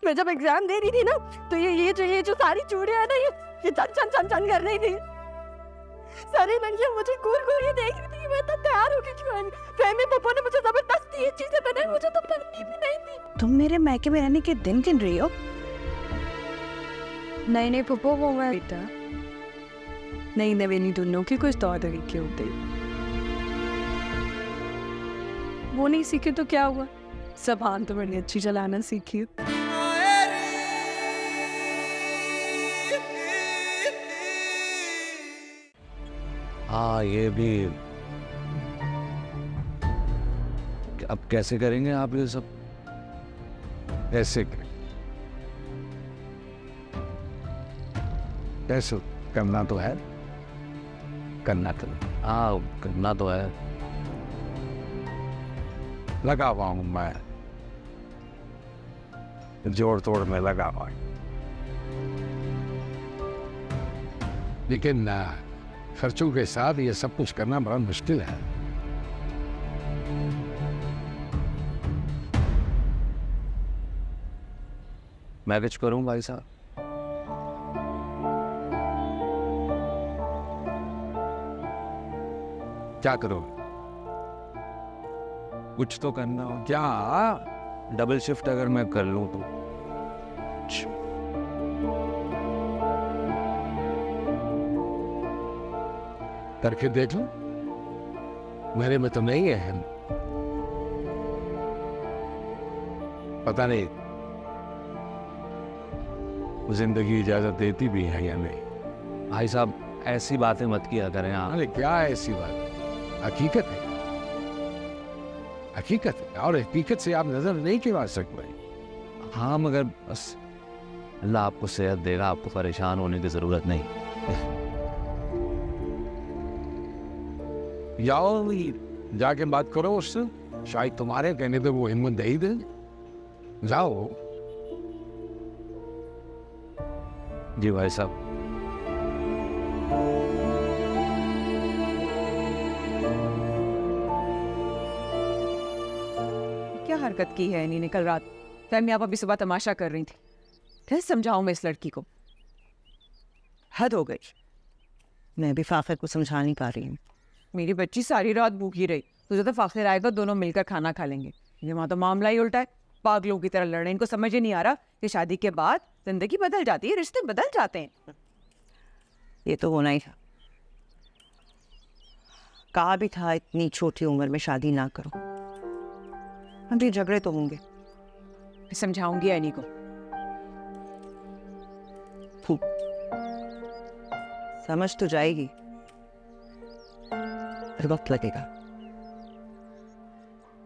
मैं जब एग्जाम दे रही थी ना तो ये जो सारी चूड़ियां है ना ये चन चन चन चन कर रही थी। सारी लड़कियां मुझे घूर घूर ये देख रही थी। मैं तो तैयार होके क्यों आई? फैमी पापा ने मुझे जबरदस्ती ये चीजें बनाई, मुझे तो पहननी भी नहीं थी। तुम मेरे मायके में रहने के दिन गिन रही हो? नहीं नहीं पप्पू, वो मैं बेटा नहीं नवेली दोनों की कुछ तौर तरीके होते हैं। वो नहीं सीखे तो क्या हुआ, ज़बान तो बड़ी अच्छी चलाना सीखी। हाँ ये भी। अब कैसे करेंगे आप ये सब? कैसे कैसे करना तो है, करना तो हाँ करना तो है। लगा हुआ हूँ मैं, जोड़ तोड़ में लगा हुआ हूँ। लेकिन खर्चों के साथ ये सब कुछ करना बड़ा मुश्किल है। मैं कुछ करूँ भाई साहब? क्या करो? कुछ तो करना हो। क्या? डबल शिफ्ट अगर मैं कर लूँ तो। करके देख लो, मेरे में तो नहीं है। पता नहीं जिंदगी इजाजत देती भी है या नहीं। भाई साहब ऐसी बातें मत किया करें आप। अरे क्या ऐसी बात, हकीकत है, हकीकत है, और हकीकत से आप नजर नहीं गिरा सकते। हाँ मगर बस अल्लाह आपको सेहत देगा, आपको परेशान होने की जरूरत नहीं। जाओ जाके बात करो उससे, शायद तुम्हारे कहने पे वो हिम्मत दे ही दे। जाओ। जी भाई साहब। क्या हरकत की है इन्हीं ने कल रात? फैमी आप अभी सुबह तमाशा कर रही थी। कैसे समझाऊं मैं इस लड़की को? हद हो गई। मैं भी फाखिर को समझा नहीं पा रही हूँ। मेरी बच्ची सारी रात भूखी रही, तुझे तो फाखिर आएगा, दोनों मिलकर खाना खा लेंगे। ये वहाँ तो मामला ही उल्टा है, पागलों की तरह लड़ रहे हैं। इनको समझ ही नहीं आ रहा कि शादी के बाद जिंदगी बदल जाती है, रिश्ते बदल जाते हैं। ये तो होना ही था, कहा भी था इतनी छोटी उम्र में शादी ना करो। अभी झगड़े तो होंगे। मैं समझाऊंगी एनी को। समझ तो जाएगी, पर वक्त लगेगा।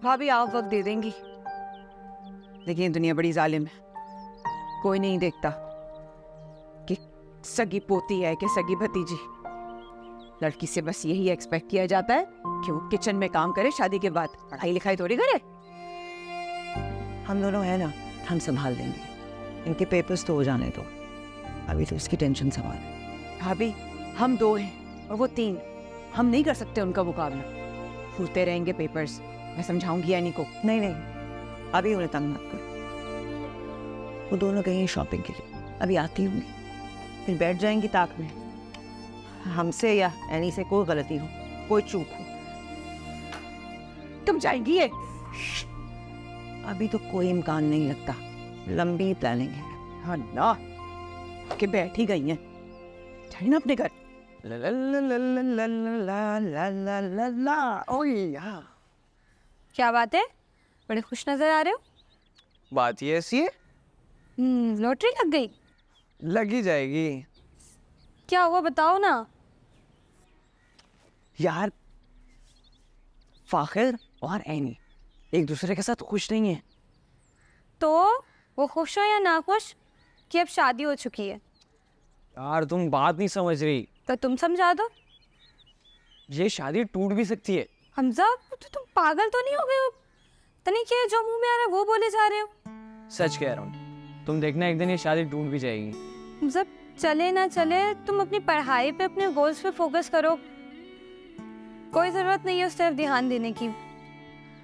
भाभी आप वक्त दे देंगी, लेकिन ये दुनिया बड़ी जालिम है। कोई नहीं देखता कि सगी पोती है कि सगी भतीजी। लड़की से बस यही एक्सपेक्ट किया जाता है कि वो किचन में काम करे, शादी के बाद पढ़ाई लिखाई थोड़ी करे। हम दोनों है ना, हम संभाल लेंगे। इनके पेपर्स तो हो जाने दो, अभी तो इसकी टेंशन सवाल है। भाभी हम 2 हैं और वो 3, हम नहीं कर सकते उनका मुकाबला। फूटते रहेंगे पेपर्स। मैं समझाऊंगी यानी को। नहीं नहीं, अभी उन्हें तंग मत करो। वो दोनों गई शॉपिंग के लिए, अभी आती होंगी, फिर बैठ जाएंगी ताक में। हमसे या एनी से कोई गलती हो, कोई चूक हो, तुम जाएंगी ये? अभी तो कोई इम्कान नहीं लगता, लंबी प्लानिंग है। हाँ ना कि बैठ ही गई हैं, जाए ना अपने घर। ला ला ला ला ला ला ला ला ला ला। ओए यार, क्या बात है, बड़े खुश नजर आ रहे हो। बात ही ऐसी है। लॉटरी लग गई? लगी जाएगी। क्या हुआ बताओ ना। यार फाखिर और एनी एक दूसरे के साथ खुश नहीं है। तो वो खुश हो या ना खुश कि अब शादी हो चुकी है? यार तुम बात नहीं समझ रही। तो तुम समझा दो। ये शादी टूट भी सकती है। हमजा तो तुम पागल तो नहीं हो गए हो? तनी क्या जो मुंह में आ रहा है वो बोले जा रहे हो। सच कह रहा हूँ, तुम देखना एक दिन ये शादी टूट भी जाएगी। हमजा चले ना चले, तुम अपनी पढ़ाई पे, अपने गोल्स पे फोकस करो। कोई जरूरत नहीं है उस तरफ ध्यान देने की।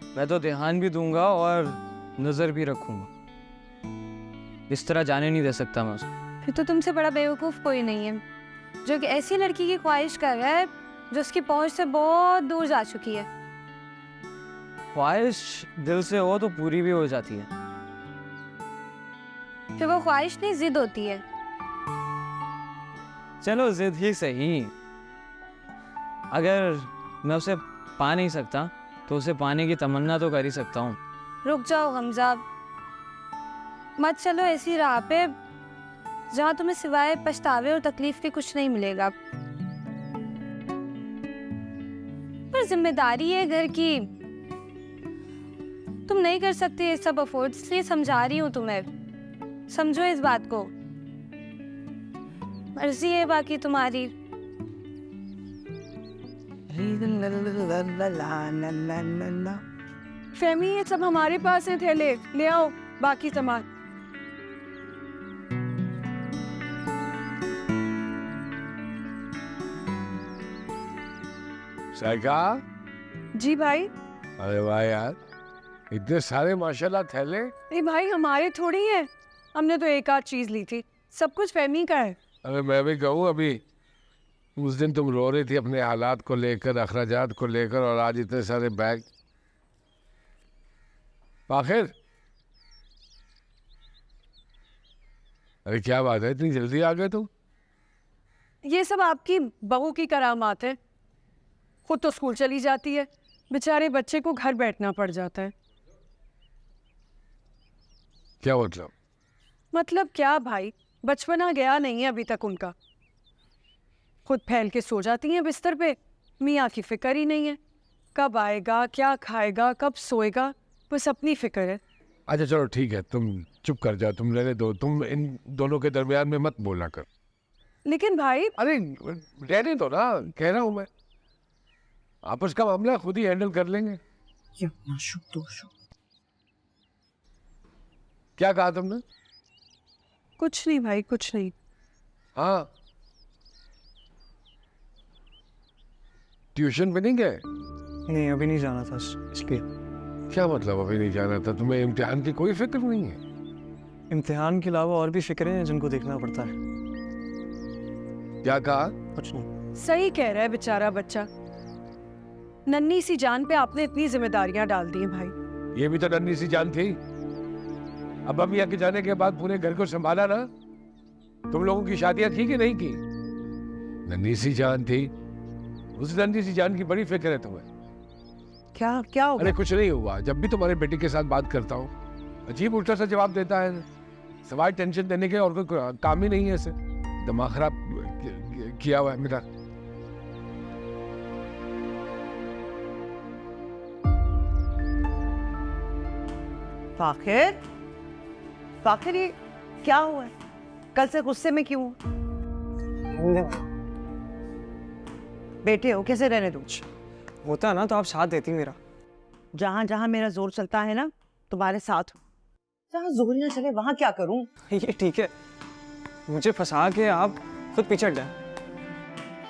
मैं तो ध्यान भी दूंगा और नजर भी रखूंगा। इस तरह जाने नहीं दे सकता मैं उसको। फिर तो तुमसे बड़ा बेवकूफ़ कोई नहीं है जो कि ऐसी लड़की की ख्वाहिश कर रहा है जो उसकी पहुंच से बहुत दूर जा चुकी है। ख्वाहिश दिल से हो तो पूरी भी हो जाती है। फिर वो ख्वाहिश नहीं, जिद होती है। चलो जिद ही सही, अगर मैं उसे पा नहीं सकता तो उसे पाने की तमन्ना तो कर ही सकता हूँ। रुक जाओ हमजा, मत चलो ऐसी राह पे जहाँ तुम्हें सिवाय पछतावे और तकलीफ के कुछ नहीं मिलेगा। पर जिम्मेदारी है घर की, तुम नहीं कर सकते ये सब अफोर्ड, इसलिए समझा रही हूँ तुम्हें, समझो इस बात को। मर्जी है बाकी तुम्हारी। फहमी ये सब हमारे पास है थैले, ले आओ बाकी सामान। साइका, जी भाई। अरे वाह यार, इतने सारे माशाल्लाह थैले। नहीं भाई हमारे थोड़ी है, हमने तो एक आध चीज ली थी, सब कुछ फहमी का है। अरे मैं भी कहूँ, अभी उस दिन तुम रो रही थी अपने हालात को लेकर, अखराजात को लेकर, और आज इतने सारे बैग। आखिर अरे क्या बात है, इतनी जल्दी आ गए तुम? ये सब आपकी बहू की करामात है, खुद तो स्कूल चली जाती है, बेचारे बच्चे को घर बैठना पड़ जाता है। क्या मतलब? मतलब क्या भाई, बचपना गया नहीं है अभी तक उनका, खुद फैल के सो जाती हैं बिस्तर पे, मियाँ की फिक्र ही नहीं है, कब आएगा, क्या खाएगा, कब सोएगा, बस अपनी फिक्र है। अच्छा चलो ठीक है, तुम चुप कर जाओ, तुम रहने दो, तुम इन दोनों के दरमियान में मत बोला कर। लेकिन भाई अरे रहने दो ना, कह रहा हूं मैं, आपस का मामला खुद ही हैंडल कर लेंगे। क्या कहा तुमने? कुछ नहीं भाई, कुछ नहीं। हाँ, ट्यूशन पे नहीं गए? नहीं अभी नहीं जाना था इसलिए। क्या मतलब अभी नहीं जाना था? तुम्हें इम्तिहान की कोई फिक्र नहीं है? इम्तिहान के अलावा और भी फिक्रें हैं जिनको देखना पड़ता है। क्या कहा? कुछ नहीं। सही कह रहा है बेचारा बच्चा, नन्ही सी जान पे आपने इतनी जिम्मेदारियां डाल दी हैं भाई। ये भी तो नन्ही सी जान थी, अब अम्मी के जाने के बाद पूरे घर को संभाला ना। तुम लोगों की शादियां थी कि नहीं की? नन्ही सी जान थी, उस नन्ही सी जान की बड़ी फिक्र है तुम्हें। क्या क्या हो अरे गया? कुछ नहीं हुआ, जब भी तुम्हारे बेटे के साथ बात करता हूँ अजीब उल्टा सा जवाब देता है, सवाल टेंशन देने के और कोई काम ही नहीं है, ऐसे दिमाग खराब किया हुआ है मेरा। फाखिर, फाखिर ये क्या हुआ है? कल से गुस्से में क्यों? बेटे हो, कैसे रहने दूं? होता ना तो आप साथ देती मेरा। जहां जहां मेरा जोर चलता है ना, तुम्हारे साथ हूं। जहां जोर ही ना चले वहां क्या करूं? ये ठीक है, मुझे फंसा के आप खुद पीछे हट गए।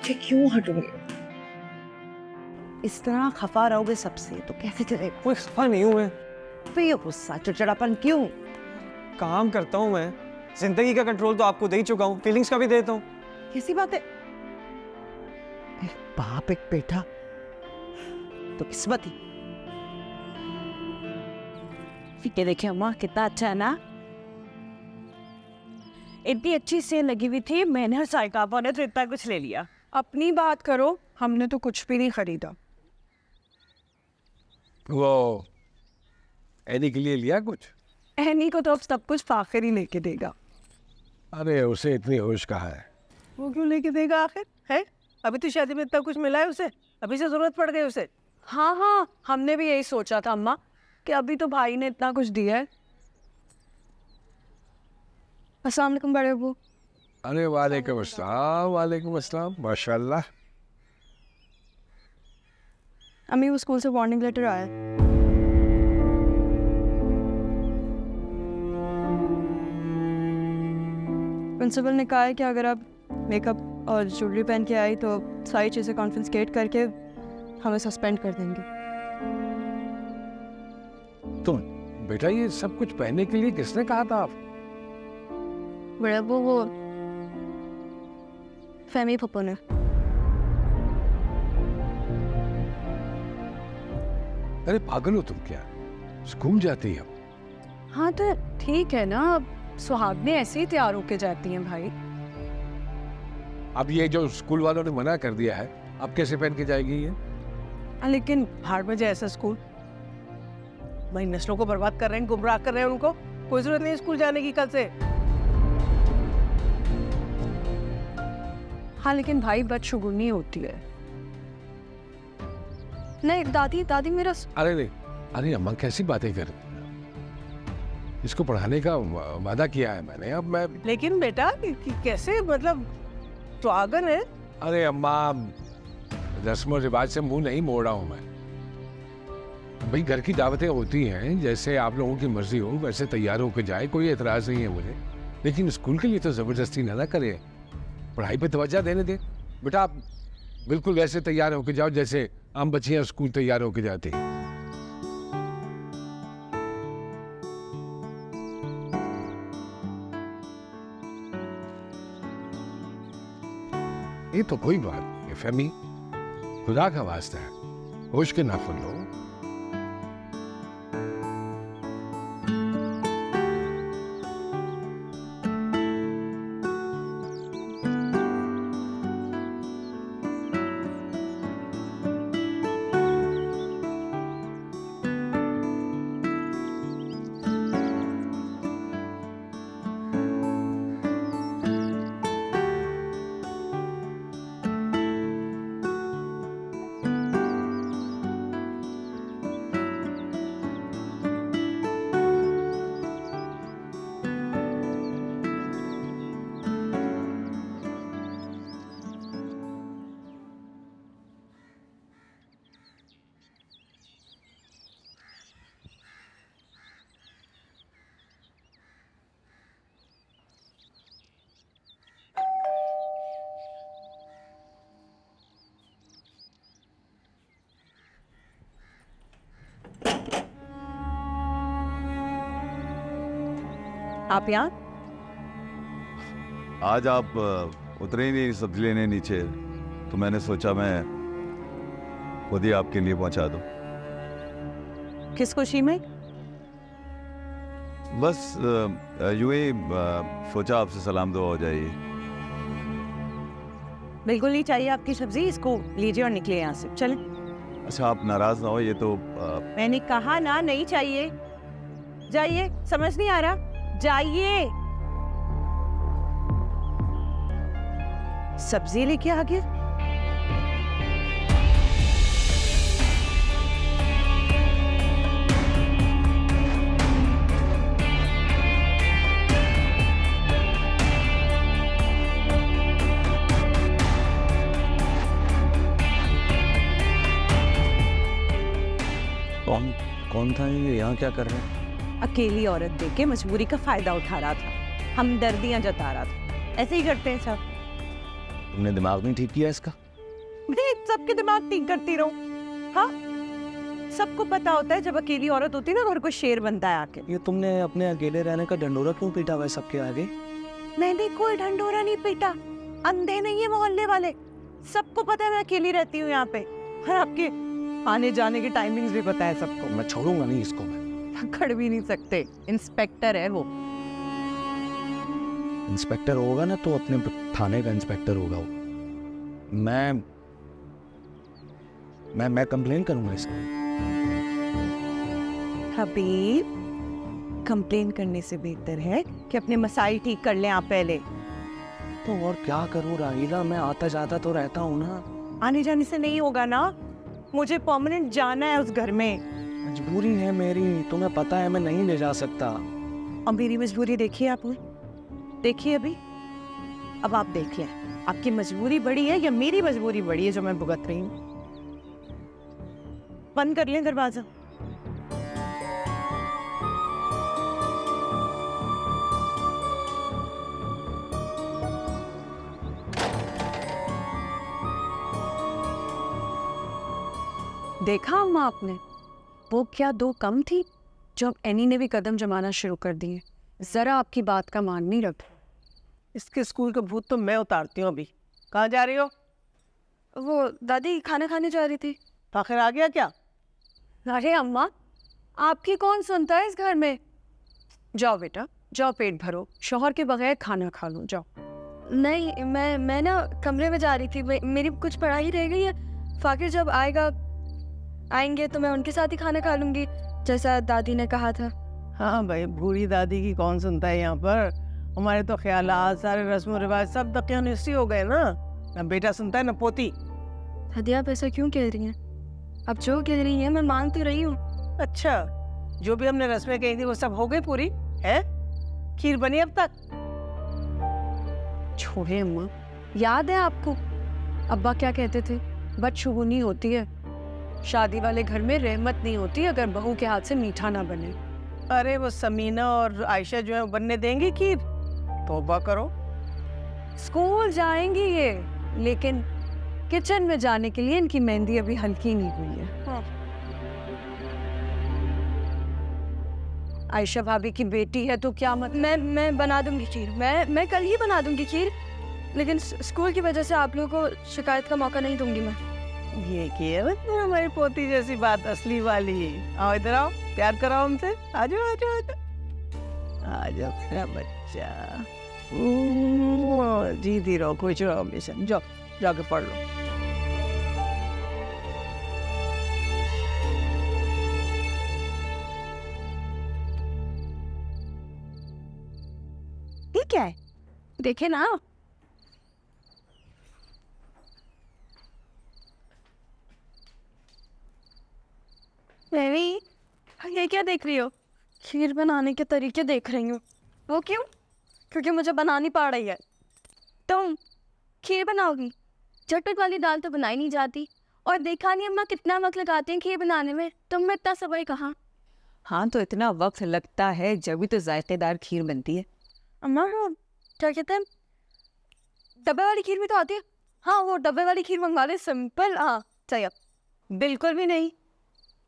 ये क्यों हटूंगे? इस तरह खफा रहोगे सबसे तो कैसे चलेगा? कोई खफा नहीं हूँ मैं, तो ये गुस्सा चिड़चिड़ापन क्यों? काम करता हूँ मैं, जिंदगी का कंट्रोल तो आपको दे ही चुका हूँ, फीलिंग्स का भी देता हूँ। कैसी बात है? एक बाप एक बेटा तो किस्मत ही। ये देखिए अम्मा, कितना अच्छा है ना, इतनी अच्छी सेल लगी हुई थी, मैंने और साइका आपा ने तो इतना कुछ ले लिया। अपनी बात करो, हमने तो कुछ भी नहीं खरीदा। वो एनी के लिए लिया कुछ? एनी को तो अब सब कुछ फाखिर ही लेके देगा। अरे उसे इतनी होश कहाँ है? वो क्यों लेके देगा आखिर, है? अभी तो शादी में इतना कुछ मिला है उसे, अभी से जरूरत पड़ गई उसे। हाँ हाँ, हमने भी यही सोचा था अम्मा कि अभी तो भाई ने इतना कुछ दिया है। अस्सलाम वालेकुम बड़े अब्बू। अरे वालेकुम अस्सलाम, वालेकुम अस्सलाम, माशाल्लाह। अम्मी वो स्कूल से वार्निंग लेटर आया है। प्रिंसिपल ने कहा है कि अगर आप मेकअप और ज्वेलरी पहन के आई तो सारी चीज़ें कॉन्फिस्केट करके हमें सस्पेंड कर देंगे। तुम बेटा ये सब कुछ पहनने के लिए किसने कहा था? आप बड़ा वो फहमी पप्पू ने। अरे पागल हो तुम क्या? स्कूल जाती है? हाँ तो ठीक है ना, अब सुहागने ऐसे ही तैयार होके जाती हैं भाई। अब ये जो स्कूल वालों ने मना कर दिया है, अब कैसे पहन के जाएगी ये? लेकिन हार में जाए ऐसा स्कूल, भाई नस्लों को बर्बाद कर रहे हैं, गुमराह कर रहे हैं उनको। कोई जरूरत नहीं स्कूल जाने की कल से। हाँ लेकिन भाई बदशगुनी होती है। नहीं दादी, दादी मेरा अरे नहीं, अरे अम्मा कैसी बातें कर रही हैं? इसको पढ़ाने का वादा किया है मैंने, अब मैं। लेकिन बेटा कैसे, मतलब सुहागन है। अरे अम्मा, रस्म और रिवाज से मुंह नहीं मोड़ रहा हूं मैं। भाई घर की दावतें होती हैं, जैसे आप लोगों की मर्जी हो वैसे तैयार होकर जाए, कोई एतराज नहीं है मुझे। लेकिन स्कूल के लिए तो जबरदस्ती ना करे, पढ़ाई पे तवज्जो देने दे। बेटा आप बिल्कुल वैसे तैयार होकर जाओ जैसे आम बच्चियां स्कूल तैयार होकर जाती हैं। ये तो कोई बात नहीं फहमी, खुदा का वास्ता है, होश के नाखून लो। आप यहाँ? आज आप उतरे ही नहीं सब्जी लेने नीचे, तो मैंने सोचा मैं खुद ही आपके लिए पहुंचा दूं। किस खुशी में? बस यूं ही सोचा आपसे सलाम दुआ हो जाइए। बिल्कुल नहीं चाहिए आपकी सब्जी, इसको लीजिए और निकलिए यहाँ से, चलें। अच्छा आप नाराज ना हो, ये तो मैंने कहा ना नहीं चाहिए, जाइए। समझ नहीं आ रहा? जाइए। सब्जी लेके आ गया। कौन था ये? यहाँ क्या कर रहे हैं? अकेली औरत देख के मजबूरी का फायदा उठा रहा था, हमदर्दियां जता रहा था। ऐसे ही करते हैं सब। तुमने दिमाग नहीं ठीक किया इसका? मैं सबके दिमाग ठीक करती रहूं? हाँ, सबको पता होता है जब अकेली औरत होती है ना घर को शेर बनता है आके। ये तुमने अपने अकेले रहने का ढंडोरा क्यों पीटा हुआ है सबके आगे? मैंने कोई ढंडोरा नहीं पीटा, अंधे नहीं है मोहल्ले वाले, सबको पता है मैं अकेली रहती हूँ यहाँ पे। और आपके आने जाने की टाइमिंग्स भी पता है सबको। मैं छोड़ूंगा नहीं इसको। मैं पकड़ भी नहीं सकते, इंस्पेक्टर है वो। इंस्पेक्टर होगा ना तो अपने थाने का इंस्पेक्टर होगा वो। मैं कंप्लेन करूंगा इसका। हबीब, कंप्लेन करने से बेहतर है कि अपने मसाइल ठीक कर लें आप पहले। तो और क्या करूं राहीला, मैं आता जाता तो रहता हूँ ना। आने जाने से नहीं होगा ना, मुझे परमानेंट जाना है उस घर में। मजबूरी है मेरी, तुम्हें पता है मैं नहीं ले जा सकता। और मेरी मजबूरी देखिए आपने, देखिए अभी। अब आप देखिए, आपकी मजबूरी बड़ी है या मेरी मजबूरी बड़ी है जो मैं भुगत रही हूँ? बंद कर लें दरवाजा। देखा अम्मा आपने, वो क्या दो कम थी जो अब एनी ने भी कदम जमाना शुरू कर दिए। जरा आपकी बात का मान नहीं रखा। इसके स्कूल का भूत तो मैं उतारती हूँ अभी। कहाँ जा रही हो? वो दादी खाना खाने जा रही थी। फाखिर आ गया क्या? अरे अम्मा, आपकी कौन सुनता है इस घर में? जाओ बेटा, जाओ पेट भरो, शौहर के बगैर खाना खा लो, जाओ। नहीं, मैं ना कमरे में जा रही थी, मेरी कुछ पढ़ाई रह गई है। फाकिर जब आएंगे तो मैं उनके साथ ही खाना खा लूंगी, जैसा दादी ने कहा था। हाँ भाई, बूढ़ी दादी की कौन सुनता है यहाँ पर। हमारे तो ख्यालात, सारे रस्म रिवाज सब दकियानुसी हो गए ना। ना बेटा सुनता है ना पोती। दादी आप ऐसा क्यों कह रही हैं? अब जो कह रही हैं मैं मान तो रही हूँ। अच्छा, जो भी हमने रस्में कही थी वो सब हो गई पूरी है? खीर बनी अब तक? छोड़े अम्मा, याद है आपको अब्बा क्या कहते थे? बदशगुनी होती है, शादी वाले घर में रहमत नहीं होती अगर बहू के हाथ से मीठा ना बने। अरे वो समीना और आयशा जो है बनने देंगी खीर? तौबा करो। स्कूल जाएंगी ये, लेकिन किचन में जाने के लिए इनकी मेहंदी अभी हल्की नहीं हुई है। आयशा भाभी की बेटी है तो क्या मत। मैं बना दूंगी खीर, मैं कल ही बना दूंगी खीर, लेकिन स्कूल की वजह से आप लोगों को शिकायत का मौका नहीं दूंगी मैं। ये किया हमारी पोती जैसी बात असली वाली। आओ इधर आओ, प्यार कराओ हमसे। आ जाओ आ जाओ आ जाओ आ जाओ मेरा बच्चा। जीती रहो, खुश रहो हमेशा। जाओ जाके पढ़ लो। ये क्या है? देखे ना। बेबी, ये क्या देख रही हो? खीर बनाने के तरीके देख रही हूँ। वो क्यों? क्योंकि मुझे बनानी पड़ रही है। तुम खीर बनाओगी? झटपट वाली दाल तो बनाई नहीं जाती, और देखा नहीं अम्मा कितना वक्त लगाती हैं खीर बनाने में। तुम में इतना सब्र कहाँ? हाँ तो इतना वक्त लगता है जब भी तो जायकेदार खीर बनती है। अम्मा वो क्या कहते हैं, डब्बे वाली खीर भी तो आती है। हाँ वो डब्बे वाली खीर मंगवा ले, सिंपल। हाँ चाहिए। बिल्कुल भी नहीं।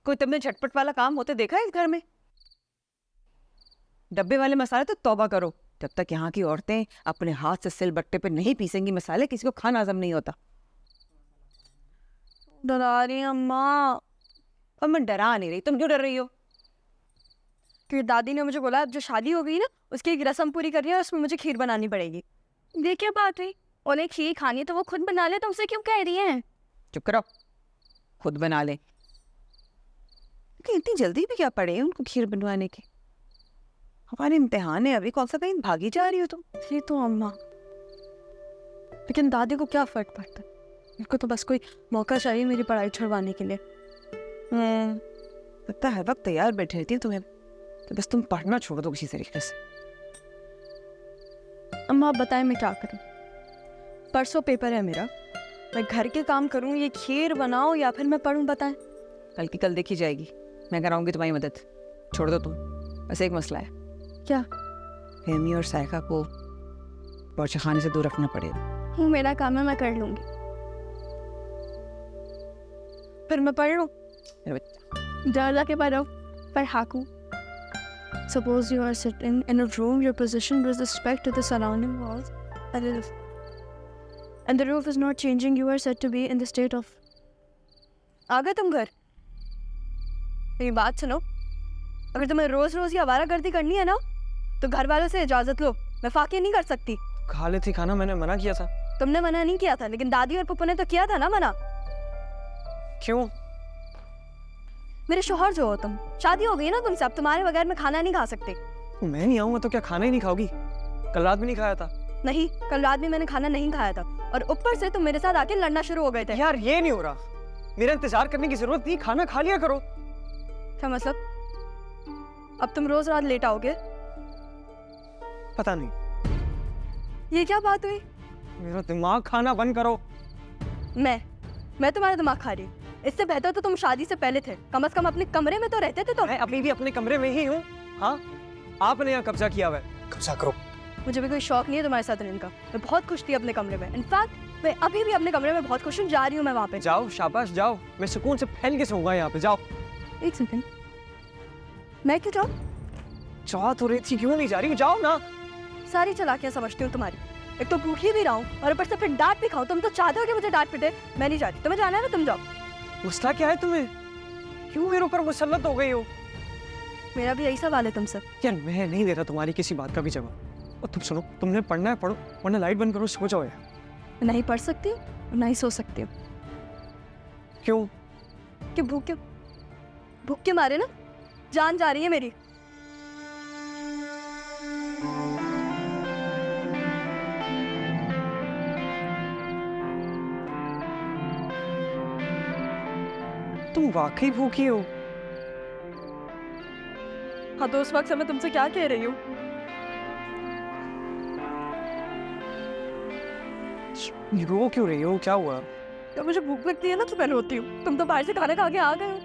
कोई तुमने झटपट वाला काम होते देखा है इस घर में? डब्बे वाले मसाले तो तौबा करो, जब तक यहाँ की औरतें अपने हाथ से सिलबट्टे पे नहीं पीसेंगी मसाले, किसी को खाना हजम नहीं होता। डरा रही हैं अम्मा। और मैं डरा नहीं रही, तुम क्यों डर रही हो? क्योंकि दादी ने मुझे बोला अब जो शादी हो गई ना उसकी एक रस्म पूरी करनी है, उसमें मुझे खीर बनानी पड़ेगी। ये क्या बात हुई? उन्हें खीर खानी है तो वो खुद बना ले, तुमसे क्यों कह रही हैं? चुप करो, खुद बना ले। कि इतनी जल्दी भी क्या पड़े हैं उनको खीर बनवाने की? हमारे इम्तिहान है अभी, कौन सा कहीं भागी जा रही हो तुम? ये तो अम्मा, लेकिन दादी को क्या फर्क पड़ता है? उनको तो बस कोई मौका चाहिए मेरी पढ़ाई छुड़वाने के लिए। लगता है वक्त तैयार बैठे रहती है तुम्हें, तो बस तुम पढ़ना छोड़ दो किसी तरीके से। अम्मा आप बताएं मैं क्या करूं? परसों पेपर है मेरा, मैं घर के काम करूं, ये खीर बनाऊं या फिर मैं पढ़ूं? बताएं। कल की कल देखी जाएगी, मैं कराऊंगी तुम्हारी मदद। छोड़ दो तुम, बस एक मसला है। क्या? फेमी और सायका को बौछा खाने से दूर रखना पड़ेगा। मेरा काम है, मैं कर लूंगी। फिर मैं पढ़ लूं? मेरा बच्चा डर जाके पढ़ो, पर Haku. Suppose you are sitting in a room, your position with respect to the surrounding walls, and the roof is not changing. You are said to be in the state of. आ गए तुम घर? मेरी बात सुनो, अगर तुम्हें रोज रोज ये आवारागर्दी करनी है ना तो घर वालों से इजाजत लो। मैं फाके नहीं कर सकती। खा लेती खाना, मैंने मना किया था। तुमने मना नहीं किया था, लेकिन दादी और पप्पू ने तो किया था ना मना। क्यों? मेरे शोहर जो हो तुम, शादी हो गई ना तुमसे, अब तुम्हारे बगैर मैं खाना नहीं खा सकती। मैं नहीं आऊंगा तो क्या खाना ही नहीं खाओगी? कल रात भी नहीं खाया था। नहीं, कल रात भी मैंने खाना नहीं खाया था, और ऊपर से तुम मेरे साथ आके लड़ना शुरू हो गए थे। यार ये नहीं हो रहा, मेरा इंतजार करने की जरूरत नहीं, खाना खा लिया करो। क्या मतलब? अब तुम रोज रात लेट आओगे? पता नहीं, ये क्या बात हुई? मेरा दिमाग खाना बंद करो। मैं तुम्हारा दिमाग खा रही हूँ? इससे बेहतर तो तुम शादी से पहले थे, कम से कम अपने कमरे में तो रहते थे तुम। मैं अभी भी अपने कमरे में ही हूँ। हाँ, आपने यहाँ कब्जा किया हुआ है, कब्जा करो। मुझे भी कोई शौक नहीं है तुम्हारे साथ रहने का। मैं बहुत खुश थी अपने कमरे में, इनफैक्ट मैं अभी भी अपने कमरे में बहुत खुश हूँ। जा रही हूँ मैं वहाँ पे। जाओ, शाबाश जाओ, मैं सुकून से फैल के सोऊंगा यहाँ पे। जाओ। एक सेकंड, मैं क्यों जाऊँ? चाह तो रही थी, क्यों नहीं जा रही? जाओ ना। सारी चालाकियाँ समझती हूँ तुम्हारी, एक तो भूखी भी रहा हूँ और ऊपर से फिर डांट भी खाऊं। तुम तो चाहते हो कि मुझे डांट पिटे, मैं नहीं चाहती। तुम्हें जाना है ना, तुम जाओ। मसला क्या है तुम्हें? क्यों मेरे ऊपर मुसल्लत हो गई हो? मेरा भी यही सवाल है तुमसे। यार मैं नहीं दे रहा तुम्हारी किसी बात का भी जवाब। और तुम सुनो, तुमने पढ़ना है पढ़ो, वरना लाइट बंद करो, सो जाओ यार। नहीं पढ़ सकती हूँ और नहीं सो सकती हूँ। क्यों? कि भूख के मारे ना जान जा रही है मेरी। तुम वाकई भूखी हो? हाँ तो उस वक्त से मैं तुमसे क्या कह रही हूँ? रो क्यों रही हो? क्या हुआ? जब मुझे भूख लगती है ना तो मैं रोती हूँ। तुम तो बाहर से खाना खा के आ गए हो।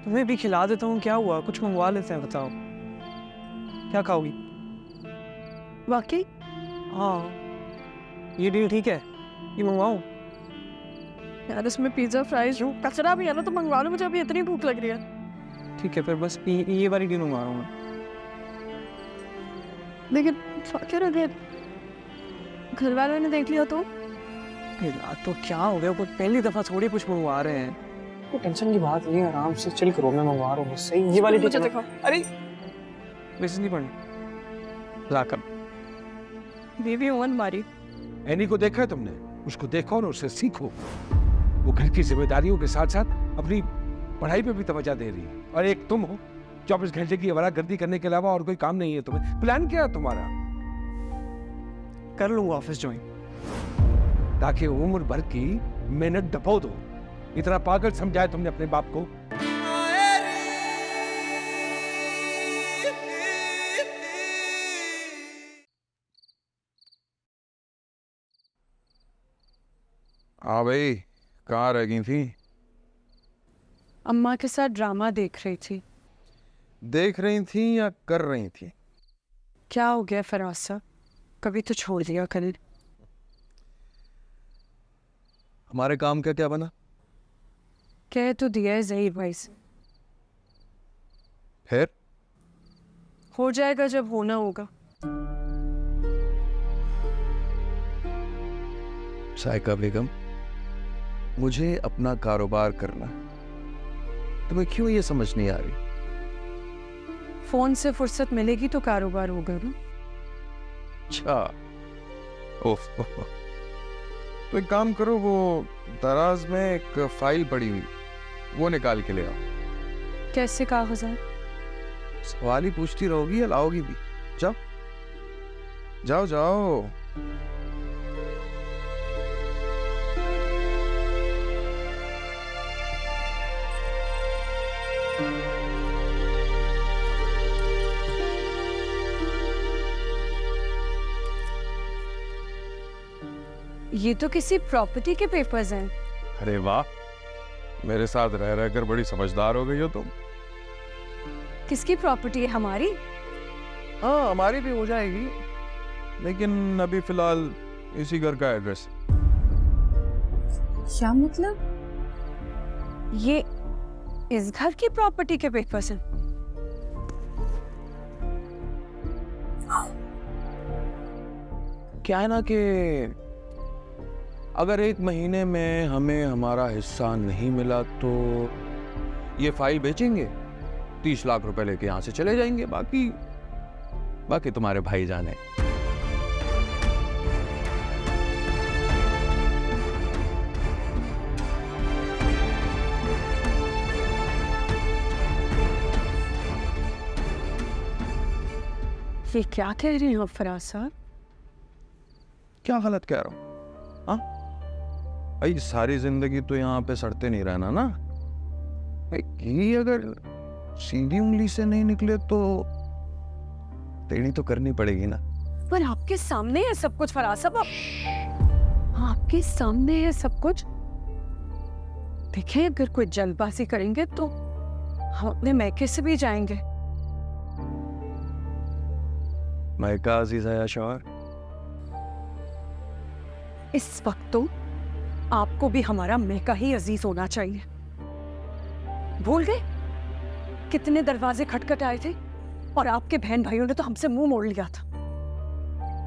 तुम्हें भी खिला देता हूँ, क्या हुआ? कुछ मंगवा लेते हैं, बताओ क्या खाओगी? वाकई? हाँ ये डील ठीक है, ये मंगवाऊँ? यार इसमें पिज्जा फ्राइज कचरा भी है ना, तो मंगवा लो, मुझे अभी इतनी भूख लग रही है। ठीक है फिर बस ये वाली डील मंगवा रहा हूँ मैं। लेकिन क्या घर वालों ने देख लिया तो? तो क्या हो गया? कोई पहली दफा थोड़ी कुछ मंगवा रहे हैं, कोई टेंशन की बात नहीं है, आराम से चिल करो। मैं मंगवा रहा हूँ सही, ये वाली मुझे दिखाओ। अरे वैसे नहीं पढ़ना, लाकर बीवी ओवन मारी। एनी को देखा है तुमने? उसको देखो और उससे सीखो। वो घर की जिम्मेदारियों के साथ साथ अपनी पढ़ाई पे भी तवज्जो दे रही है। और एक तुम हो 24 घंटे की आवारागर्दी करने के अलावा और कोई काम नहीं है तुम्हें। प्लान क्या है तुम्हारा? कर लूंगा ऑफिस ज्वाइन, ताकि उम्र भर की मेहनत डबो दो। इतना पागल समझाया तुमने अपने बाप को? हाँ भाई, कहाँ रह गई थी? अम्मा के साथ ड्रामा देख रही थी। देख रही थी या कर रही थी? क्या हो गया फराज साहब, कभी तो छोड़ दिया करें। हमारे काम का क्या बना? कह तो दिया है ज़हीर भाई से, फिर हो जाएगा जब होना होगा। साइका बेगम, मुझे अपना कारोबार करना है, तुम्हें क्यों ये समझ नहीं आ रही? फोन से फुर्सत मिलेगी तो कारोबार होगा ना। अच्छा, ओफ, तो एक काम करो, वो दराज में एक फाइल पड़ी हुई, वो निकाल के ले आओ। कैसे कागजात? सवाल ही पूछती रहोगी या लाओगी भी? जाओ जाओ जाओ। ये तो किसी प्रॉपर्टी के पेपर्स हैं। अरे वाह, मेरे साथ रह रहकर बड़ी समझदार हो गई हो तुम। किसकी प्रॉपर्टी है? हमारी? हाँ, हमारी भी हो जाएगी, लेकिन अभी फिलहाल इसी घर का एड्रेस। क्या मतलब? ये इस घर की प्रॉपर्टी के पेपर्स हैं? क्या है ना कि अगर 1 महीने में हमें हमारा हिस्सा नहीं मिला तो ये फाइल बेचेंगे, 30 लाख रुपए लेके यहां से चले जाएंगे। बाकी तुम्हारे भाई जाने। ये क्या कह रही हो फराज साहब? क्या गलत कह रहा हूं? हाँ भाई, सारी जिंदगी तो यहाँ पे सड़ते नहीं रहना ना भाई। घी अगर सीधी उंगली से नहीं निकले तो टेढ़ी तो करनी पड़ेगी ना। पर आपके सामने है सब कुछ फराज साहब, आपके सामने है सब कुछ। देखिए, अगर कोई जल्दबाजी करेंगे तो हम अपने मैके से भी जाएंगे। मैका अजीज है या शौहर? इस वक्त तो आपको भी हमारा मैका ही अजीज होना चाहिए। भूल गए कितने दरवाजे खटखट आए थे और आपके बहन भाइयों ने तो हमसे मुंह मोड़ लिया था।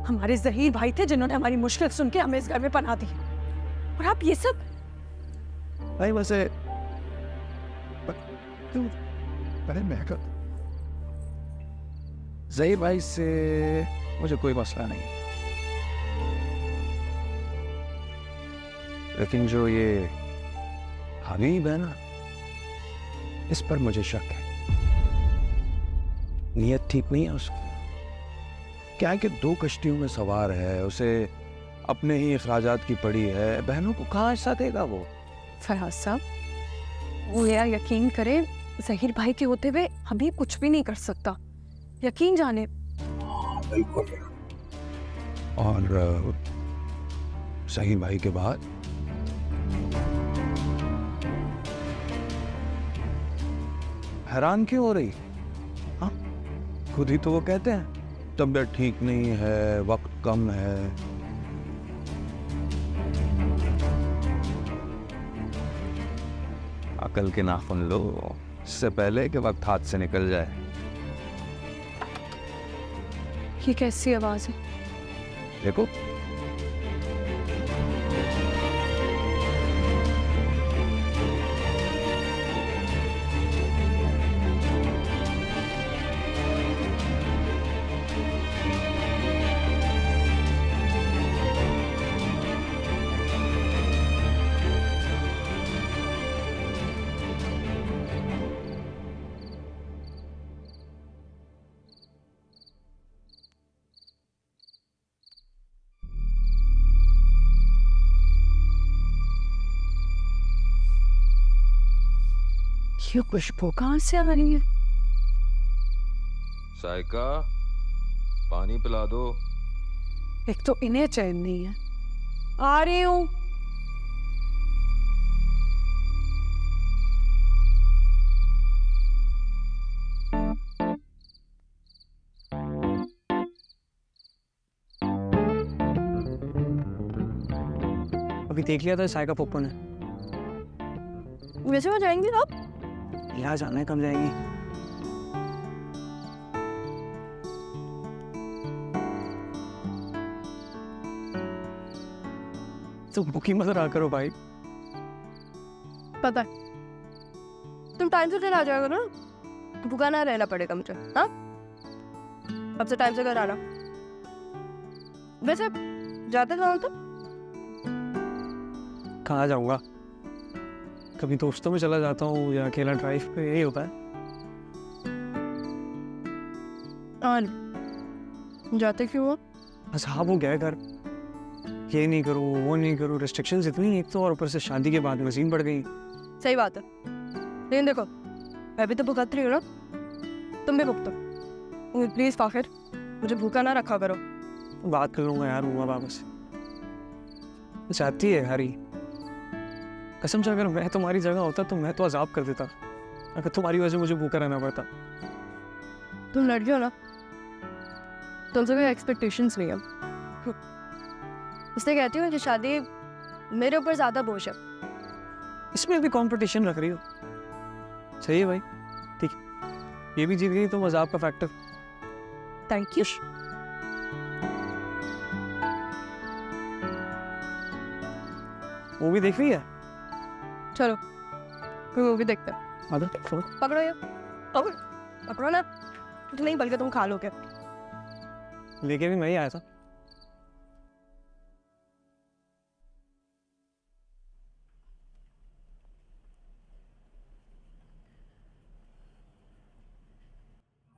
हमारे जहीर भाई थे जिन्होंने हमारी मुश्किल सुन के हमें इस घर में पनाह दी, और आप ये सब। भाई वैसे पहले महक जहीर भाई से मुझे कोई मसला नहीं, लेकिन जो ये हबीब है ना, इस पर मुझे शक है। नीयत ठीक नहीं है उसकी। क्या है कि 2 कश्तियों में सवार है, उसे अपने ही अखराजात की पड़ी है, बहनों को कहाँ हिस्सा देगा वो? फराज साहब, वो यार यकीन करें, जहीर भाई के होते हुए हबीब कुछ भी नहीं कर सकता, यकीन जाने। बिल्कुल। और जहीर भाई के बाद हैरान क्यों हो रही? हाँ, खुद ही तो वो कहते हैं तबीयत ठीक नहीं है, वक्त कम है। अकल के नाखून लो, इससे पहले कि वक्त हाथ से निकल जाए। ये कैसी आवाज है? देखो, ये खुशबू कहाँ से आ रही है? साइका, पानी पिला दो। एक तो इन्हें चैन नहीं है। आ रही हूँ। अभी देख लिया था साइका पप्पू ने। वैसे वो जाएंगे आप? यहाँ जाना है, कब जाएंगी? तो भूखी मत रहा करो भाई। पता है, तुम टाइम से घर आ जाओगे ना, भूखा ना रहना पड़ेगा मुझे। हाँ, अब से टाइम से घर आना। वैसे जाते कहाँ हो तुम? कहाँ जाऊंगा? कभी दोस्तों में चला जाता हूँ या अकेला ड्राइव पे, यही होता है। और जाते क्यों हो? बस हाँ, वो गया घर, ये नहीं करूँ वो नहीं करूँ, रिस्ट्रिक्शंस इतनी, एक तो और ऊपर से शादी के बाद मजीन बढ़ गई। सही बात है, लेकिन देखो मैं भी तो भुगत रही हूँ ना, तुम भी भुगतो। प्लीज फाखिर, मुझे भूखा ना रखा करो। बात कर लूंगा यार मम्मा पापा से। चाहती है हरी, कसम से अगर मैं तुम्हारी जगह होता तो मैं तो अजाब कर देता, अगर तुम्हारी वजह से मुझे भूखा रहना पड़ता। तुम लड़की हो ना, तुमसे कोई एक्सपेक्टेशंस नहीं है, इसलिए कहती हूँ कि शादी मेरे ऊपर ज्यादा बोझ है। इसमें भी कंपटीशन रख रही हो? सही है भाई, ठीक है, ये भी जीत गई तो मजाक का फैक्टर। Thank you. मूवी देख रही है? चलो कोई मूवी देखते हैं। पकड़ो ये, पकड़ो ना, नहीं बल्कि तुम खा लोगे। लेके भी मैं ही आया था।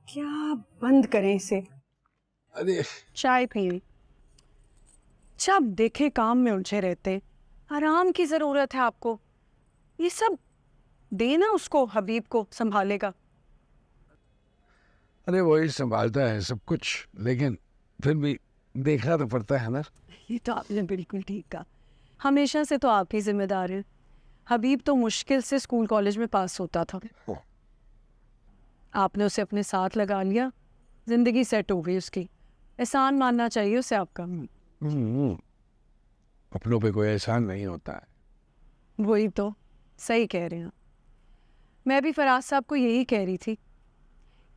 क्या बंद करें इसे? अरे चाय पी, जब देखे काम में उलझे रहते। आराम की जरूरत है आपको, ये सब देना उसको, हबीब को संभालेगा। अरे वही संभालता है सब कुछ, लेकिन फिर भी देखना तो पड़ता है ना। ये तो आपने बिल्कुल ठीक कहा, हमेशा से तो आप ही जिम्मेदार हैं। हबीब तो मुश्किल से स्कूल कॉलेज में पास होता था, आपने उसे अपने साथ लगा लिया, जिंदगी सेट हो गई उसकी। एहसान मानना चाहिए उसे आपका। अपनों पे कोई एहसान नहीं होता है। वही तो, सही कह रहे हैं। मैं भी फराज साहब को यही कह रही थी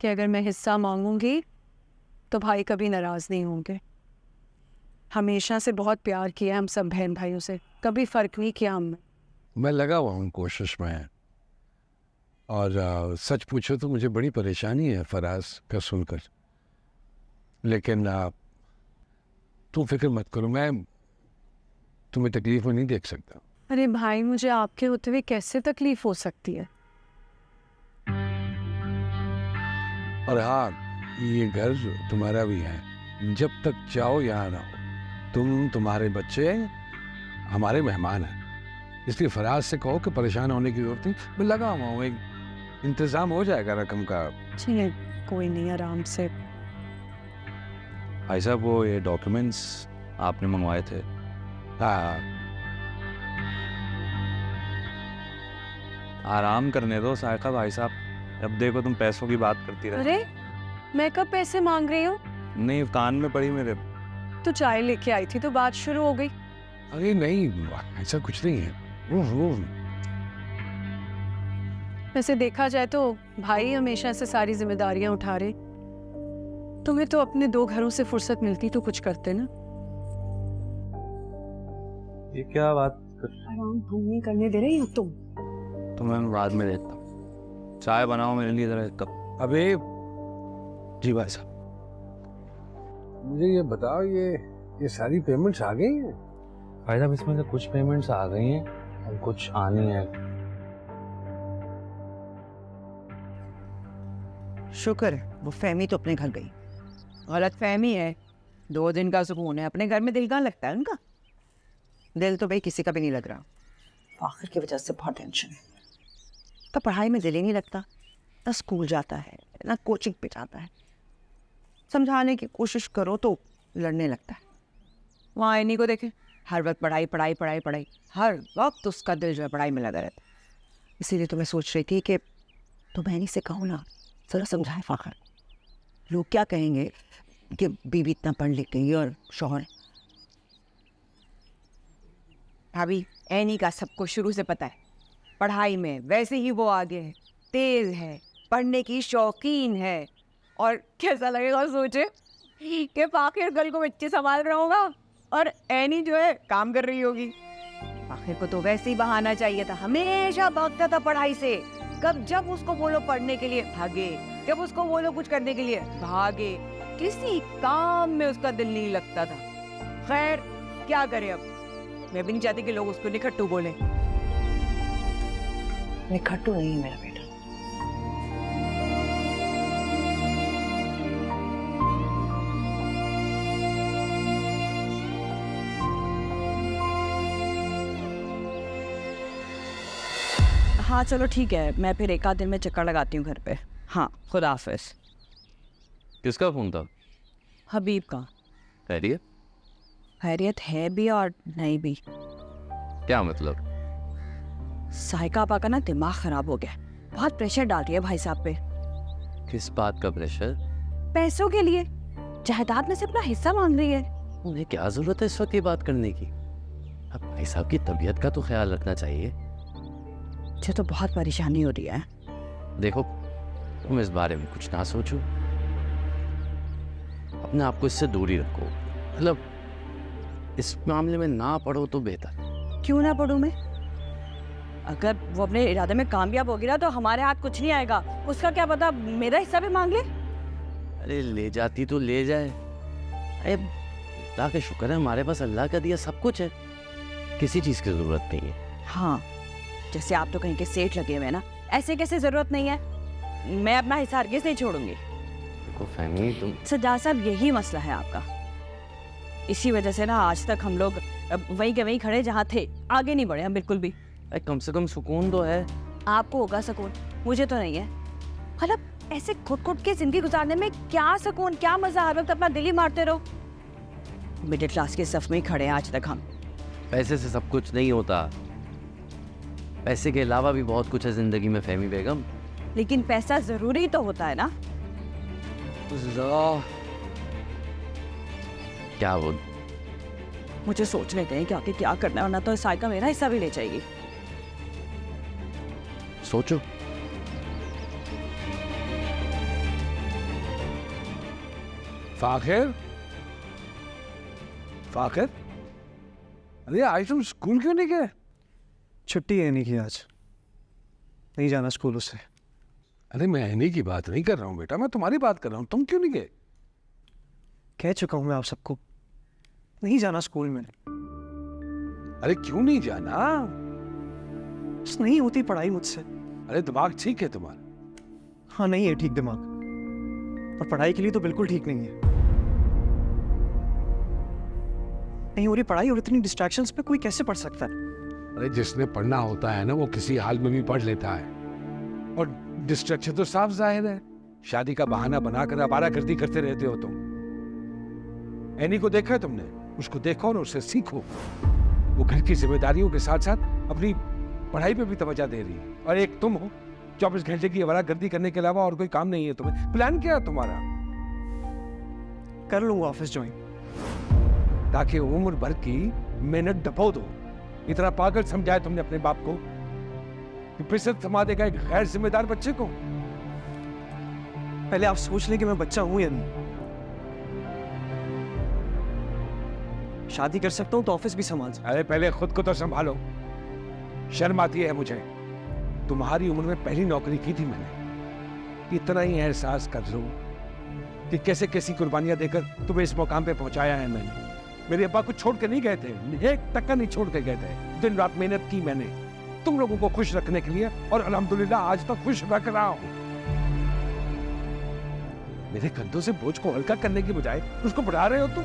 कि अगर मैं हिस्सा मांगूंगी तो भाई कभी नाराज नहीं होंगे। हमेशा से बहुत प्यार किया हम सब बहन भाइयों से, कभी फर्क नहीं किया हमने। मैं लगा हुआ हूँ कोशिश में। और सच पूछो तो मुझे बड़ी परेशानी है फराज का सुनकर, लेकिन तुम फिक्र मत करो, मैं तुम्हें तकलीफ में नहीं देख सकता। अरे भाई, मुझे आपके होते हुए कैसे तकलीफ हो सकती है? और हाँ, ये घर तुम्हारा भी है, जब तक चाहो यहाँ रहो। तुम्हारे बच्चे हमारे मेहमान हैं, इसलिए फराज से कहो कि परेशान होने की जरूरत नहीं। मैं लगा हुआ हूँ, एक इंतजाम हो जाएगा रकम का। जी कोई नहीं, आराम से। भाई साहब, वो ये डॉक्यूमेंट्स आपने मंगवाए थे। हाँ, आराम करने दो सायका भाई साहब, अब देखो तुम पैसों की बात करती रहे। अरे मैं कब पैसे मांग रही हूँ? नहीं, कान में पड़ी मेरे। तो चाय लेके आई थी तो बात शुरू हो गई। अरे नहीं, ऐसा कुछ नहीं है। वैसे देखा जाए तो भाई हमेशा से सारी जिम्मेदारियां उठा रहे, तुम्हें तो अपने 2 घरों से फुर्सत मिलती तो कुछ करते ना। ये क्या बात कर, आराम हम नहीं करने दे रहे हो तुम। तो मैं बाद में देता हूँ। चाय बनाओ मेरे लिए जरा एक कप। अबे जी भाई साहब, मुझे ये बताओ, ये सारी पेमेंट्स आ गई हैं? भाई साहब, इसमें से कुछ पेमेंट्स आ गई हैं और कुछ आनी है। शुक्र है वो फहमी तो अपने घर गई। गलत फहमी है, 2 दिन का सुकून है, अपने घर में दिल कहाँ लगता है उनका? दिल तो भाई किसी का भी नहीं लग रहा। आखिर की वजह से बहुत टेंशन है। तो पढ़ाई में दिल ही नहीं लगता, ना स्कूल जाता है ना कोचिंग पे जाता है। समझाने की कोशिश करो तो लड़ने लगता है। वहाँ इन्हीं को देखे, हर वक्त पढ़ाई पढ़ाई पढ़ाई पढ़ाई, हर वक्त उसका दिल जो है पढ़ाई में लगा रहता है। इसीलिए तो मैं सोच रही थी कि तो मैं से कहूँ ना, ज़रा समझाए फाखर। लोग क्या कहेंगे कि बीवी इतना पढ़ लिख गई और शौहर। भाभी, एनी का सबको शुरू से पता है, पढ़ाई में वैसे ही वो आगे है, तेज है, पढ़ने की शौकीन है। और कैसा लगेगा सोचे कि फाखिर कल को बच्चे संभाल रहा होगा और एनी जो है काम कर रही होगी। फाखिर को तो वैसे ही बहाना चाहिए था, हमेशा भागता था पढ़ाई से। कब जब उसको बोलो पढ़ने के लिए भागे, जब उसको बोलो कुछ करने के लिए भागे, किसी काम में उसका दिल नहीं लगता था। खैर क्या करे, अब मैं भी नहीं चाहती कि लोग उसको निखट्टू बोले। निखट्टू नहीं है मेरा बेटा। हाँ चलो ठीक है, मैं फिर 1 आध दिन में चक्कर लगाती हूँ घर पे। हाँ, खुदा हाफिज। किसका फोन था? हबीब का। खैरियत? खैरियत है भी और नहीं भी। क्या मतलब? साइका आपा का ना दिमाग खराब हो गया, बहुत प्रेशर डाल रही है भाई साहब पे। किस बात का प्रेशर? पैसों के लिए, जायदाद में से अपना हिस्सा मांग रही है। उन्हें क्या जरूरत है इस वक्त ये बात करने की? अब भाई साहब की तबीयत का तो ख्याल रखना चाहिए। मुझे तो बहुत परेशानी हो रही है। देखो, तुम इस बारे में कुछ ना सोचो, अपने आप को इससे दूरी रखो। मतलब इस मामले में ना पढ़ो तो बेहतर। क्यों ना पढ़ूं मैं? अगर वो अपने इरादे में कामयाब होगी ना तो हमारे हाथ कुछ नहीं आएगा। उसका क्या पता मेरा हिस्सा भी मांग ले। अरे ले जाती तो ले जाए। अरे अल्लाह का शुक्र है, हमारे पास अल्लाह का दिया सब कुछ है, किसी चीज की जरूरत नहीं है। हाँ, जैसे आप तो कहीं के सेठ लगे हुए ना, ऐसे कैसे जरूरत नहीं है। मैं अपना हिस्सा हरगिज़ नहीं छोड़ूंगी। देखो फहमी, तुम सज्जाद साहब, यही मसला है आपका। इसी वजह से ना आज तक हम लोग वहीं के वहीं खड़े जहाँ थे, आगे नहीं बढ़े हम बिल्कुल भी। कम से कम सुकून तो है। आपको होगा सुकून, मुझे तो नहीं है। मतलब ऐसे खुद खुद के जिंदगी गुजारने में क्या सुकून, क्या मजा, हर वक्त अपना दिल ही मारते रहो। मिडिल क्लास के सफ में ही खड़े हैं आज तक हम। पैसे से सब कुछ नहीं होता, पैसे के अलावा भी बहुत कुछ है जिंदगी में फहमी बेगम। लेकिन पैसा जरूरी तो होता है ना। क्या बोल? मुझे सोचने दें कि आगे क्या करना है, वरना तो साइका मेरा हिस्सा भी ले जाएगी। सोचो। फाखिर, फाकर, अरे आज तुम स्कूल क्यों नहीं गए? छुट्टी है नहीं की आज, नहीं जाना स्कूल उससे। अरे मैं एनी की बात नहीं कर रहा हूँ बेटा, मैं तुम्हारी बात कर रहा हूँ। तुम क्यों नहीं गए? कह चुका हूं मैं आप सबको, नहीं जाना स्कूल में। अरे क्यों नहीं जाना? बस नहीं होती पढ़ाई मुझसे। अरे दिमाग ठीक है तुम्हारा? हाँ नहीं है ठीक दिमाग, और पढ़ाई के लिए तो बिल्कुल ठीक नहीं है। नहीं हो रही पढ़ाई और इतनी डिस्ट्रैक्शंस पे कोई कैसे पढ़ सकता है? अरे जिसने पढ़ना होता है ना वो किसी हाल में भी पढ़ लेता है, और डिस्ट्रैक्शन तो साफ जाहिर है। शादी का बहाना बनाकर आवारागर्दी करते रहते हो तुम। एनी को देखा है तुमने? उसको देखो और उससे सीखो। वो घर की जिम्मेदारियों के साथ साथ अपनी पढ़ाई पे भी तवज्जो दे रही है, और एक तुम हो 24 घंटे की आवारागर्दी करने के अलावा और कोई काम नहीं है तुम्हें। प्लान क्या है तुम्हारा? कर लूंगा ऑफिस ज्वाइन, ताकि उम्र भर की मेहनत डबो दो। इतना पागल समझाया तुमने अपने बाप को कि फिर से थमा देगा एक गैर जिम्मेदार बच्चे को? पहले आप सोच लें कि मैं बच्चा हूं या नहीं। शादी कर सकता हूं तो ऑफिस भी संभाल सकता अरे पहले खुद को तो संभालो। शर्म आती है मुझे। तुम्हारी उम्र में पहली नौकरी की थी मैंने। इतना ही एहसास कर लो कि कैसे कैसी कुर्बानियां देकर तुम्हें इस मुकाम पे पहुंचाया है मैंने। मेरे अब्बा को छोड़ के नहीं गए थे, एक टक्का नहीं छोड़ के गए थे। दिन रात मेहनत की मैंने तुम लोगों को खुश रखने के लिए, और अल्हम्दुलिल्लाह आज तक खुश रख रहा हूं। मेरे कंधों से बोझ को हल्का करने की बजाय उसको बढ़ा रहे हो तुम।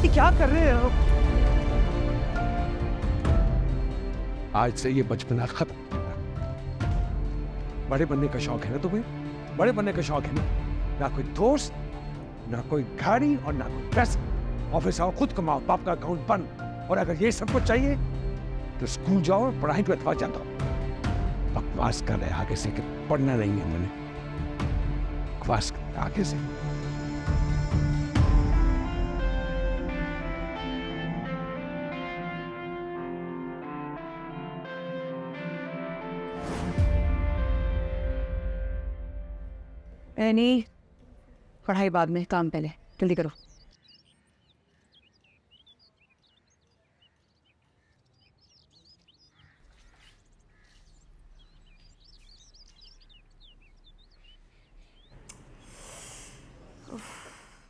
ये क्या कर रहे हैं आप? आज से ये बचपना खत्म। बड़े बनने का शौक है ना तुम्हें? बड़े बनने का शौक है ना कोई दोस्त, ना कोई गाड़ी और ना कोई पैसा। ऑफिस आओ, खुद कमाओ, बाप का अकाउंट बंद। और अगर ये सब कुछ चाहिए तो स्कूल जाओ और पढ़ाई पे अथवा जाता हूं। बकवास कर रहे आगे से कि पढ़ना नहीं है मैंने। बकवास कर रहे आगे से। नहीं, पढ़ाई बाद में, काम पहले, जल्दी करो।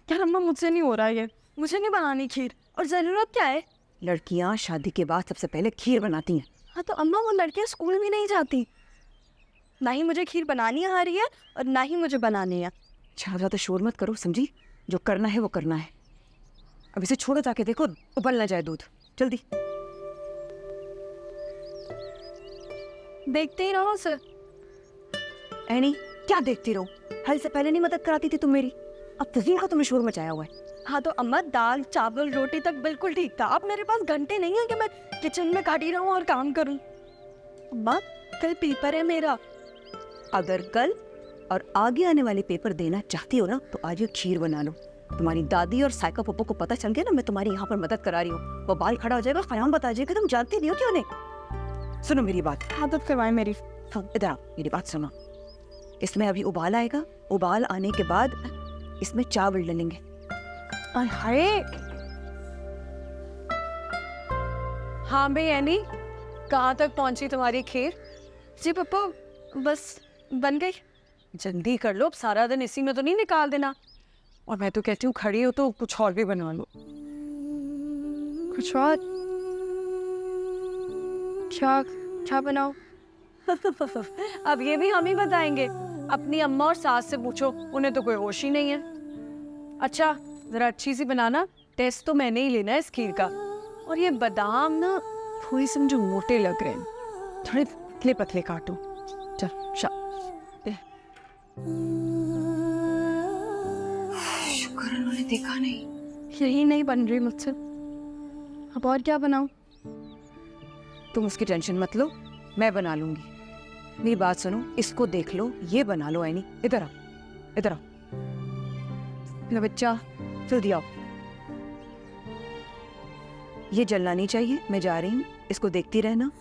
यार अम्मा मुझसे नहीं हो रहा है ये, मुझे नहीं बनानी खीर। और ज़रूरत क्या है? लड़कियां शादी के बाद सबसे पहले खीर बनाती हैं। हाँ तो अम्मा वो लड़कियाँ स्कूल भी नहीं जाती। ना ही मुझे खीर बनानी आ रही है और ना ही मुझे बनानी है। ज़्यादा शोर मत करो, समझी? जो करना है वो करना है। अब इसे छोड़ो, जाके देखो उबल ना जाए दूध। जल्दी। देखते ही रहो सर। एनी, क्या देखती रहो? हल से पहले नहीं मदद कराती थी तुम मेरी, अब तज़ीन का तुमने शोर मचाया हुआ है। हाँ तो अम्मा दाल चावल रोटी तक बिल्कुल ठीक था। अब मेरे पास घंटे नहीं है कि मैं किचन में खड़ी रहूं और काम करूं। अम्मा कल पेपर है मेरा। अगर कल और आगे आने वाले पेपर देना चाहती हो ना तो आज ये खीर बना लो। तुम्हारी दादी और साइका पप्पो को पता चल गया ना मैं तुम्हारी यहाँ पर मदद करा रही हूँ, वो बाल खड़ा हो जाएगा, क़याम बता जाएगा तुम जानती नहीं हो क्यों नहीं। सुनो मेरी बात। आदत करवाए मेरी। हाँ इधर आओ, मेरी बात सुनो। इसमें अभी उबाल आएगा, उबाल आने के बाद इसमें चावल डालेंगे। हाय हाँ भाई एनी, कहाँ तक पहुंची तुम्हारी खीर? जी पप्पू बस बन गई। जल्दी कर लो, अब सारा दिन इसी में तो नहीं निकाल देना। और मैं तो कहती हूँ खड़ी हो तो कुछ और भी बनवा लो। कुछ और? क्या क्या बनाओ? अब ये भी हम ही बताएंगे। अपनी अम्मा और सास से पूछो, उन्हें तो कोई होश ही नहीं है। अच्छा जरा अच्छी सी बनाना, टेस्ट तो मैंने ही लेना है इस खीर का। और ये बादाम ना थोड़ी सी मुझे मोटे लग रहे हैं, थोड़े पतले पतले काटो। चल शुक्र उन्होंने देखा नहीं। यही नहीं बन रही मुझसे, अब और क्या बनाऊं? तुम उसकी टेंशन मत लो, मैं बना लूंगी। मेरी बात सुनो, इसको देख लो, ये बना लो। ऐनी इधर आओ, इधर आओ मेरा बच्चा, जल्दी आओ। ये जलना नहीं चाहिए, मैं जा रही हूँ, इसको देखती रहना।